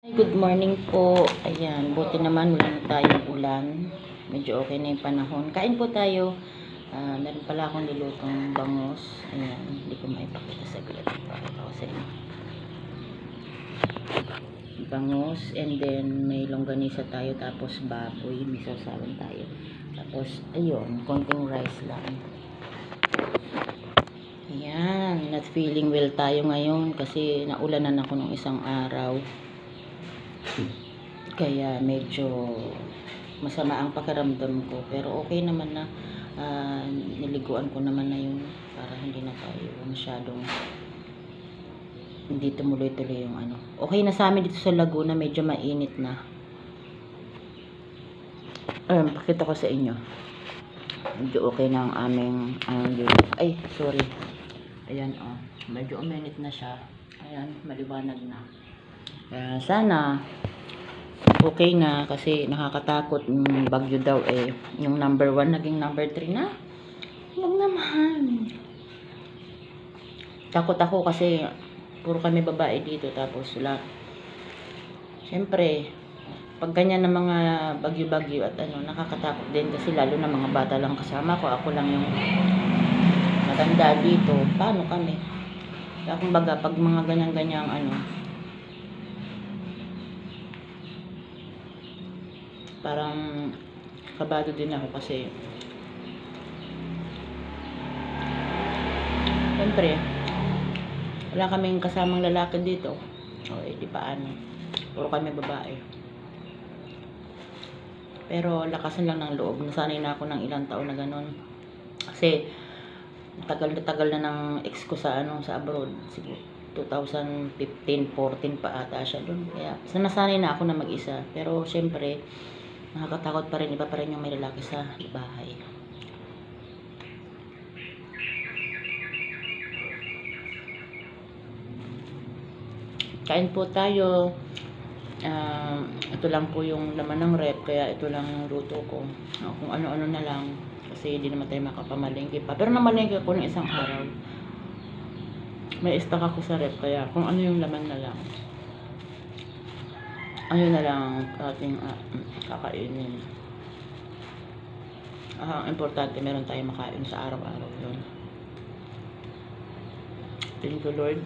Good morning po. Ayan, buti naman wala na tayong ulan. Medyo okay na yung panahon. Kain po tayo. Meron pala akong nilutong bangus. Ayan, hindi ko maipakita sa gilid. Pakita ko sa inyo. Bangus, and then may longganisa tayo, tapos baboy, may sausawan tayo. Tapos, ayun, konting rice lang. Ayan, not feeling well tayo ngayon kasi naulanan ako nung isang araw. Kaya medyo masama ang pakiramdam ko, pero okay naman na. Niliguan ko naman na yun para hindi na tayo masyadong hindi tumuloy-tuloy yung ano. Okay na sa amin dito sa Laguna, medyo mainit na. Pakita ko sa inyo. Medyo okay na ang aming ay, sorry. Ayan, medyo uminit na siya. Ayan, maliwanag na. Sana okay na, kasi nakakatakot yung bagyo daw yung number 1 naging number 3 na. Huwag naman. Takot ako kasi puro kami babae dito, tapos wala. Siyempre, pag ganyan ng mga bagyo-bagyo at nakakatakot din kasi lalo na mga bata lang kasama ko. Ako lang yung matanda dito. Paano kami? Kaya kumbaga, pag mga ganyan-ganyang parang kabado din ako kasi siyempre wala kaming kasamang lalaki dito. Di paano, puro kami babae. Pero lakasan lang ng loob, nasanay na ako ng ilang taon na ganun kasi tagal na ng ex ko sa sa abroad. Siguro 2015-14 pa ata siya doon, kaya nasanay na ako na mag-isa. Pero siyempre nakakatakot pa rin, iba pa rin yung may lalaki sa bahay. Kain po tayo. Ito lang po yung laman ng rep, kaya ito lang yung luto ko. Kung ano-ano na lang, kasi hindi naman tayo makapamalengke pa. Pero namalengke ako ng isang araw. May stock ako sa rep, kaya kung ano yung laman na lang, ayun na lang ating kakainin. Importante meron tayong makain sa araw-araw yun. Thank you, Lord.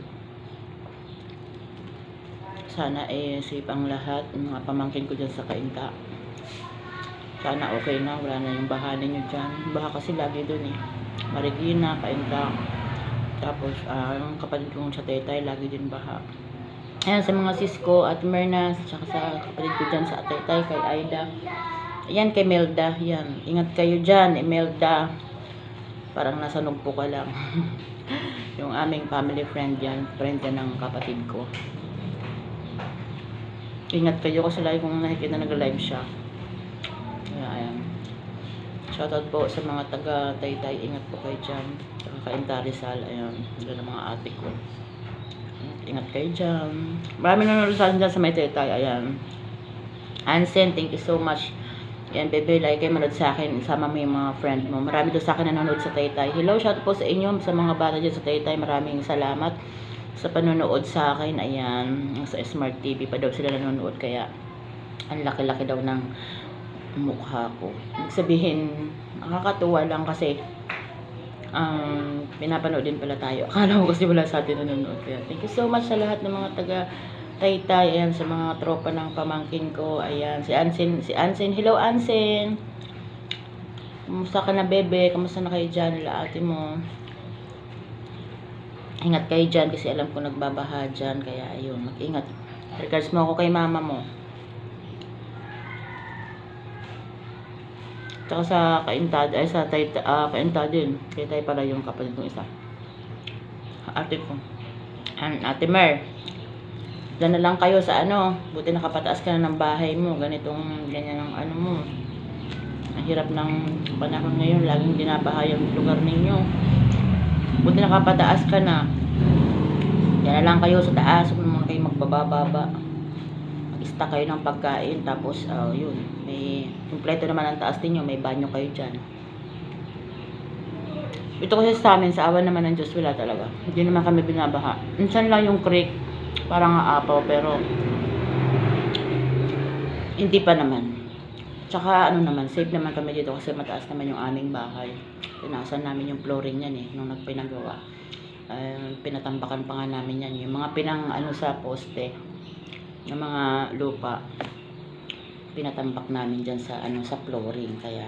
Sana safe ang lahat, mga pamangkin ko dyan sa Kainta. Sana okay na, wala na yung baha ninyo dyan. Baha kasi lagi dun Marikina, Kainta. Tapos yung kapatid kong sa Taytay, lagi din baha. Ayan, sa mga sis ko at Merna, tsaka sa kapatid ko dyan sa Taytay, kay Aida. Ayan, kay Melda. Ayan, ingat kayo dyan, Melda. Parang nasa nugpo ka lang. Yung aming family friend yan, friend yan ng kapatid ko. Ingat kayo kasi lagi kong nakikita nag-live siya. Ayan. Shoutout po sa mga taga Taytay, ingat po kayo dyan. Tsaka Kainta Rizal, ayan, doon ang mga ate ko. Ingat kayo dyan. Marami nanonood sa akin dyan sa may Taytay. Ayan, Ansen, thank you so much. Ayan, bebe, like kayo manood sa akin. Sama mo yung mga friend mo. Marami doon sa akin nanonood sa Taytay. Hello, shout po sa inyo, sa mga bata dyan sa Taytay. Maraming salamat sa panonood sa akin. Ayan, sa Smart TV pa daw sila nanonood, kaya ang laki-laki daw ng mukha ko. Sabihin, nakakatuwa lang kasi pinapanood din pala tayo. Akala ko kasi wala sa atin nanonood. Kaya thank you so much sa lahat ng mga taga Taytay. Ayan, sa mga tropa ng pamangkin ko. Ayan, si Ansen. Hello, Ansen. Kumusta ka na, bebe? Kumusta na kayo dyan, nila ate mo? Ingat kayo dyan kasi alam ko nagbabaha dyan. Kaya ayun, mag-ingat. Regards mo ako kay mama mo. Tsaka sa Kainta, sa Kainta din. Kaya tayo pala yung kapatid kong isa. Ate ko. Ate Mer. Diyan na lang kayo sa buti nakapataas ka na ng bahay mo. Ganyan ang mo. Ang hirap ng panahon ngayon. Laging binabaha yung lugar ninyo. Buti nakapataas ka na. Diyan na lang kayo sa taas. Kung naman kayo magbababa. Mag-stock kayo ng pagkain. Tapos, yun. May kumpleto naman ang taas ninyo. May banyo kayo dyan. Ito kasi sa amin, sa awan naman ng Diyos, wala talaga. Hindi naman kami binabaha. Minsan lang yung creek. Parang aapaw, pero Hindi pa naman. Tsaka ano naman, safe naman kami dito kasi mataas naman yung aming bahay. Tinaasan namin yung flooring yan eh, nung nagpinagawa. Pinatambakan pa nga namin yan. Yung mga pinang ano sa poste, yung mga lupa, pinatambak namin dyan sa ano sa flooring. Kaya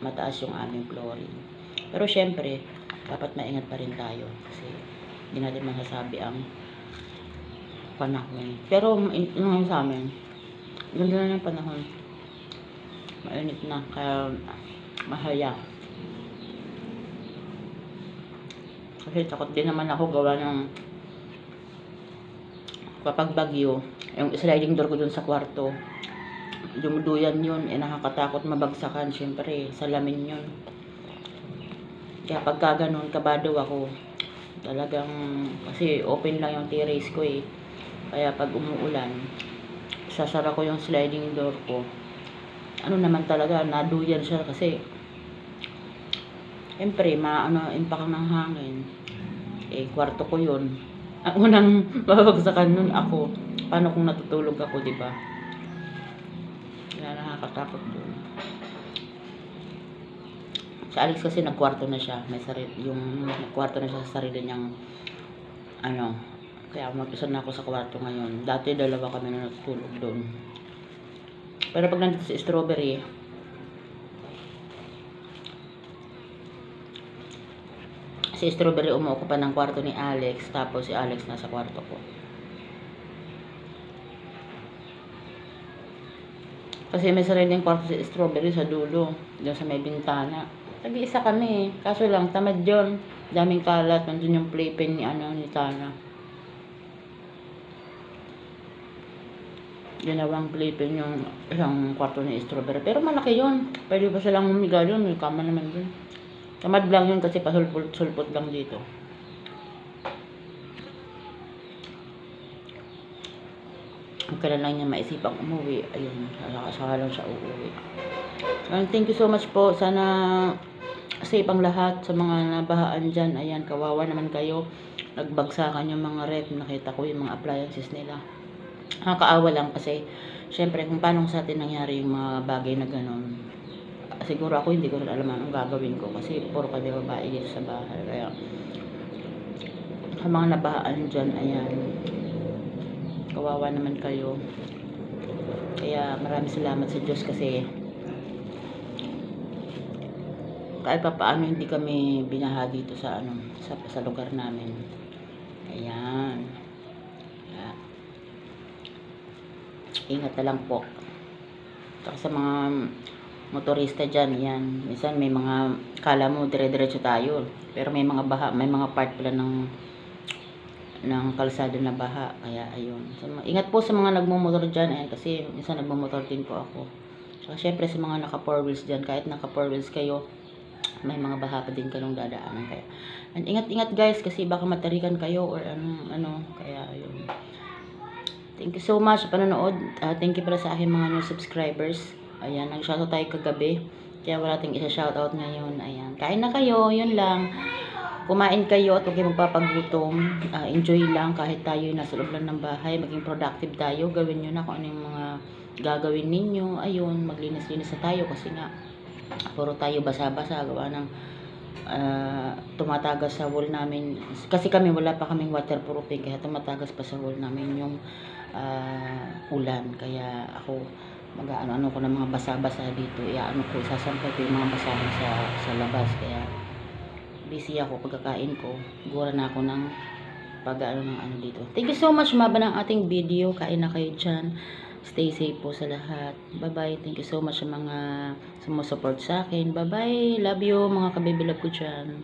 mataas yung aming flooring. Pero syempre, dapat maingat pa rin tayo kasi hindi natin masasabi ang panahon. Pero yung sa amin, ganda na yung panahon. Mainit na, kaya masaya. Kasi takot din naman ako gawa ng kapag bagyo, yung sliding door ko dun sa kwarto, dumuduyan yun, nakakatakot mabagsakan, syempre, salamin yun. Kaya pagka ganun, kabado ako. Talagang, kasi open lang yung terrace ko eh. Kaya pag umuulan, sasara ko yung sliding door ko. Ano naman talaga, naduyan siya kasi siyempre, impact ng hangin. Eh, kwarto ko yun. Ang unang mababagsakan nun ako. Paano kung natutulog ako, di ba? Kaya nakakatakot dun. Si Alex kasi nagkwarto na siya. May sarili, yung nagkwarto na siya sa sarili niyang ano. Kaya mag-isa na ako sa kwarto ngayon. Dati dalawa kami na natutulog doon. Pero pag nandito si Strawberry, umuupo pa ng kwarto ni Alex, tapos si Alex nasa kwarto ko. Kasi may sariling kwarto si Strawberry sa dulo, doon sa may bintana. Nag-iisa kami, kaso lang tamad yun. Daming kalat, nandun yung playpen ni Tana. Ginawang playpen yung isang kwarto ni Strawberry. Pero malaki yun. Pwede pa silang humiga yun. May kama naman dun. Tamad lang yun kasi pasulpot lang dito. Ang kailan lang niya maisipang umuwi. Ayun. Saka lang siya uuwi. Thank you so much po. Sana safe ang lahat sa mga nabahaan dyan. Ayan. Kawawa naman kayo. Nagbagsakan yung mga ref. Nakita ko yung mga appliances nila. Nakakaawa lang kasi syempre kung paano sa atin nangyari yung mga bagay na ganun, siguro ako hindi ko rin alam anong gagawin ko kasi puro kami babae dito sa bahay. Kaya sa mga nabahaan dyan, ayan, kawawa naman kayo. Kaya maraming salamat sa Diyos kasi kahit pa paano hindi kami binaha dito sa sa lugar namin. Ayan. Ingat na lang po. Saka sa mga motorista dyan, yan. Minsan may mga, kala mo dire-diretso tayo. Pero may mga baha, may mga part pala ng kalsada na baha. Kaya ayun. So, ingat po sa mga nagmumotor dyan. Ayan, kasi minsan nagmumotor din po ako. Saka syempre sa mga naka 4 wheels dyan, kahit naka 4 wheels kayo, may mga baha pa din kayong dadaanan. Kaya, and ingat-ingat guys, kasi baka matarikan kayo or kaya ayun. Thank you so much sa panonood. Thank you pala sa aking mga new subscribers. Ayan, nag-shoutout tayo kagabi. Kaya wala tayong isa-shoutout ngayon. Ayan, kain na kayo. Yun lang. Kumain kayo at huwag kayo magpapagutom. Enjoy lang kahit tayo nasa loob lang ng bahay. Maging productive tayo. Gawin nyo na kung ano yung mga gagawin ninyo. Ayun, maglinis-linis na tayo kasi nga puro tayo basa-basa. Gawa ng tumatagas sa wall namin. Kasi kami wala pa kaming waterproofing. Kaya tumatagas pa sa wall namin yung ulan. Kaya ako mag-ano ko ng mga basa-basa dito. Isasampay ko yung mga basahan sa labas. Kaya busy ako pagkakain ko. Gura na ako ng ng dito. Thank you so much. Maba ng ating video. Kain na kayo dyan. Stay safe po sa lahat. Bye-bye. Thank you so much sa mga sumusupport sa akin. Bye-bye. Love you mga kabibilab ko dyan.